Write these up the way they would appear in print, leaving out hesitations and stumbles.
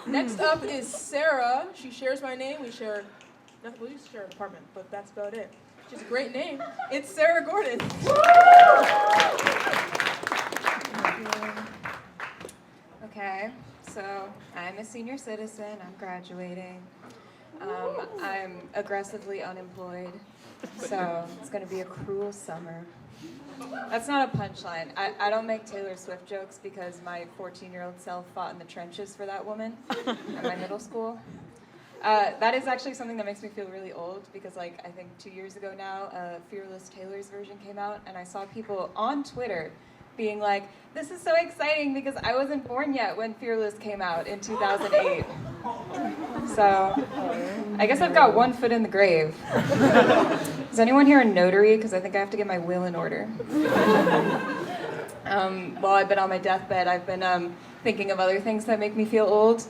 Next up is Sarah. She shares my name. We share an apartment, but that's about it. She's a great name. It's Sarah Gordon. Okay, so I'm a senior citizen. I'm graduating. I'm aggressively unemployed, so it's going to be a cruel summer. That's not a punchline. I don't make Taylor Swift jokes because my 14-year-old self fought in the trenches for that woman at my middle school. That is actually something that makes me feel really old because, like, I think 2 years ago now, Fearless Taylor's version came out, and I saw people on Twitter being like, this is so exciting because I wasn't born yet when Fearless came out in 2008. So, I guess I've got one foot in the grave. Is anyone here a notary? Because I think I have to get my will in order. While I've been on my deathbed, I've been thinking of other things that make me feel old.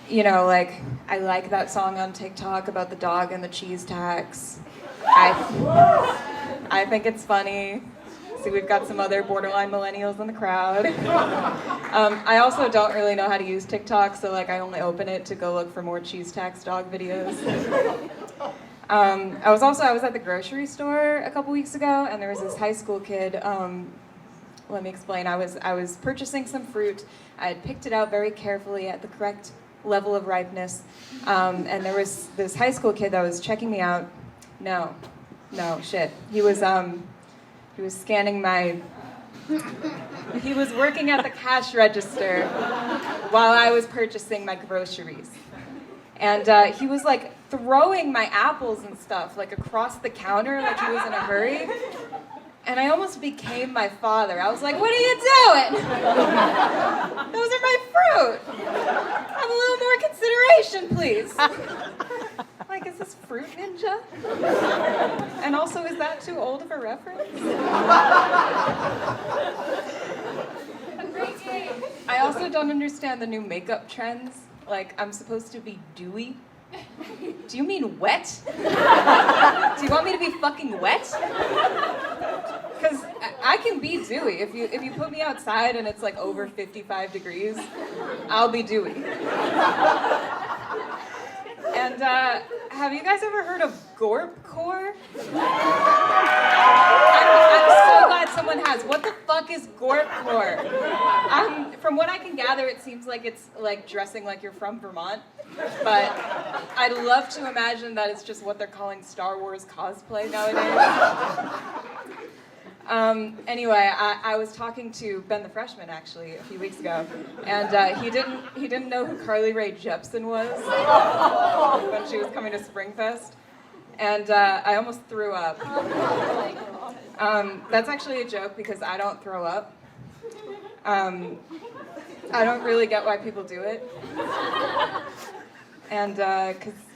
You know, like, I like that song on TikTok about the dog and the cheese tax. I think it's funny. See, we've got some other borderline millennials in the crowd. I also don't really know how to use TikTok, so like I only open it to go look for more cheese tax dog videos. I was at the grocery store a couple weeks ago, and there was this high school kid. Let me explain. I was purchasing some fruit. I had picked it out very carefully at the correct level of ripeness, and there was this high school kid that was checking me out. No, shit. He was scanning he was working at the cash register while I was purchasing my groceries. And he was like throwing my apples and stuff like across the counter like he was in a hurry. And I almost became my father. I was like, what are you doing? Those are my fruit. Have a little more consideration, please. Like, is this Fruit Ninja? And also, is that too old of a reference? Great game. I also don't understand the new makeup trends. Like, I'm supposed to be dewy. Do you mean wet? Do you want me to be fucking wet? Because I can be dewy. If you put me outside and it's like over 55 degrees, I'll be dewy. And have you guys ever heard of Gorpcore? I'm so glad someone has. What the fuck is Gorpcore? From what I can gather, it seems like it's like dressing like you're from Vermont. But I'd love to imagine that it's just what they're calling Star Wars cosplay nowadays. Anyway, I was talking to Ben the Freshman actually a few weeks ago, and he didn't know who Carly Rae Jepsen was when she was coming to Springfest, and I almost threw up. That's actually a joke because I don't throw up. I don't really get why people do it, and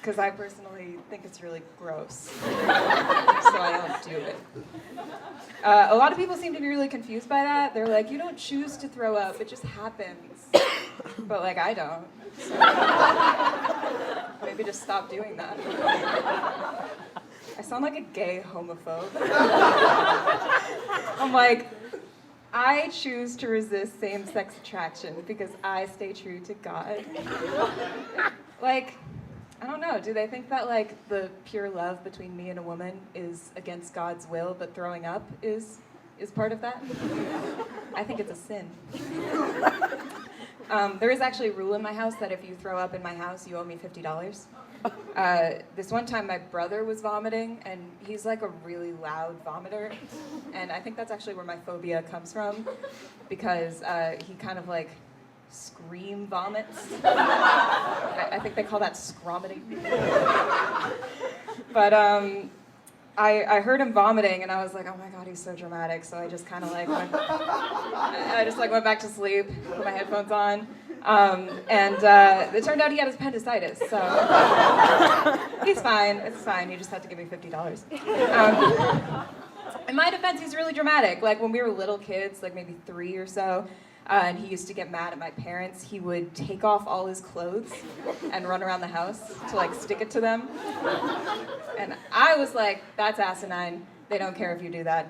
because I personally think it's really gross, so I don't do it. A lot of people seem to be really confused by that. They're like, you don't choose to throw up, it just happens. But like, I don't. So maybe just stop doing that. I sound like a gay homophobe. I'm like, I choose to resist same-sex attraction because I stay true to God. Like, I don't know, do they think that like the pure love between me and a woman is against God's will, but throwing up is part of that? I think it's a sin. There is actually a rule in my house that if you throw up in my house, you owe me $50. This one time my brother was vomiting, and he's like a really loud vomiter, and I think that's actually where my phobia comes from, because he kind of like scream vomits. I think they call that scromiting. But I heard him vomiting, and I was like, oh my god, he's so dramatic. So I just kind of like went back to sleep, put my headphones on, and it turned out he had his appendicitis. So he's fine. It's fine. He just had to give me $50. In my defense, he's really dramatic. Like when we were little kids, like maybe 3 or so. And he used to get mad at my parents. He would take off all his clothes and run around the house to like stick it to them. And I was like, that's asinine. They don't care if you do that.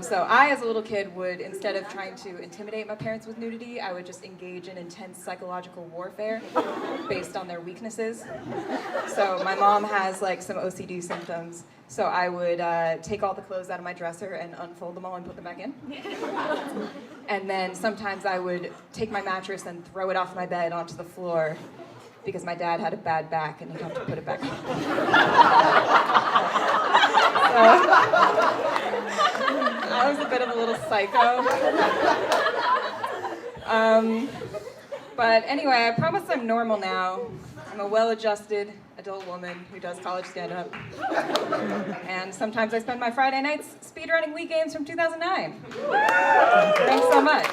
So I, as a little kid, would, instead of trying to intimidate my parents with nudity, I would just engage in intense psychological warfare based on their weaknesses. So my mom has like some OCD symptoms. So I would take all the clothes out of my dresser and unfold them all and put them back in. And then sometimes I would take my mattress and throw it off my bed onto the floor because my dad had a bad back and he'd have to put it back on. I was a bit of a little psycho. But anyway, I promise I'm normal now. I'm a well-adjusted adult woman who does college stand-up. And sometimes I spend my Friday nights speedrunning Wii games from 2009. Thanks so much.